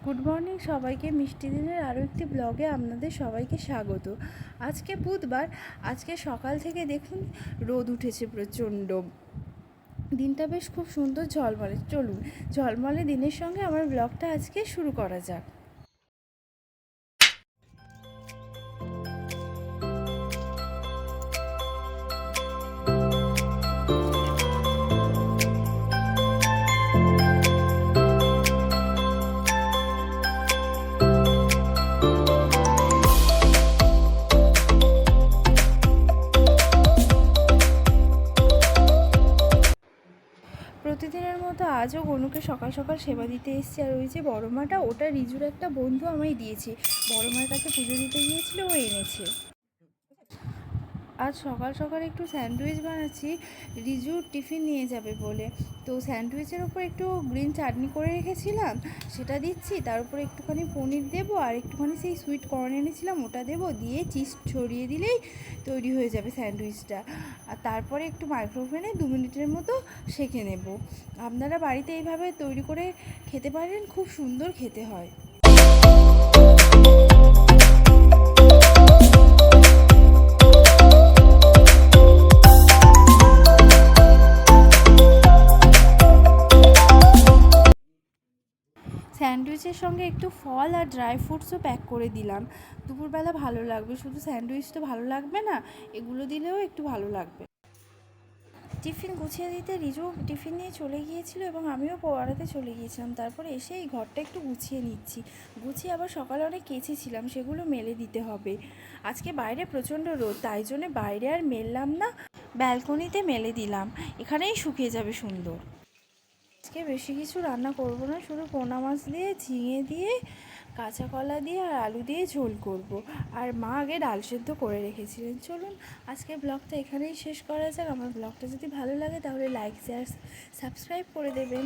Good morning সবাইকে, মিষ্টি দিনের আরও একটি ব্লগে আপনাদের সবাইকে স্বাগত। আজকে বুধবার, আজকে সকাল থেকে দেখুন রোদ উঠেছে প্রচণ্ড। দিনটা বেশ খুব সুন্দর ঝলমলে। চলুন ঝলমলে দিনের সঙ্গে আমার ব্লগটা আজকে শুরু করা যাক। প্রতিদিনের মতো আজও গনুকে সকাল সকাল সেবা দিতে এসেছি। আর ওই যে বড় মাটা, ওটা রিজুর একটা বন্ধু আমায় দিয়েছে। বড় মার কাছে পুজো দিতে গিয়েছিল, ও এনেছে। আজ সকাল সকাল একটু স্যান্ডউইচ বানাচ্ছি, রিজু টিফিন নিয়ে যাবে বলে। তো স্যান্ডউইচের ওপর একটু গ্রিন চাটনি করে রেখেছিলাম, সেটা দিচ্ছি। তার উপরে একটুখানি পনির দেবো, আর একটুখানি সেই সুইট কর্ন এনেছিলাম ওটা দেবো, দিয়ে চিজ ছড়িয়ে দিলেই তৈরি হয়ে যাবে স্যান্ডউইচটা। আর তারপরে একটু মাইক্রোওভেনে 2 মিনিটের মতো সেঁকে নেব। আপনারা বাড়িতে এইভাবে তৈরি করে খেতে পারেন, খুব সুন্দর খেতে হয়। স্যান্ডউইচের সঙ্গে একটু ফল আর ড্রাই ফ্রুটসও প্যাক করে দিলাম। দুপুরবেলা ভালো লাগবে, শুধু স্যান্ডউইচ তো ভালো লাগবে না, এগুলো দিলেও একটু ভালো লাগবে। টিফিন গুছিয়ে দিতে রিজু টিফিন নিয়ে চলে গিয়েছিল এবং আমিও পড়াতে চলে গিয়েছিলাম। তারপরে এসে এই ঘরটা একটু গুছিয়ে নিচ্ছি। গুছিয়ে আবার সকালে অনেক কেচেছিলাম, সেগুলো মেলে দিতে হবে। আজকে বাইরে প্রচণ্ড রোদ, তাই জন্যে বাইরে আর মেললাম না, ব্যালকনিতে মেলে দিলাম, এখানেই শুকিয়ে যাবে সুন্দর। আজকে বেশি কিছু রান্না করব না, শুধু পোনা মাছ দিয়ে, ঝিঙে দিয়ে, কাঁচা কলা দিয়ে আর আলু দিয়ে ঝোল করব। আর মা আগে ডাল সেদ্ধ করে রেখেছিলেন। চলুন আজকে ব্লগটা এখানেই শেষ করা যাক। আমার ব্লগটা যদি ভালো লাগে তাহলে লাইক, শেয়ার, সাবস্ক্রাইব করে দেবেন।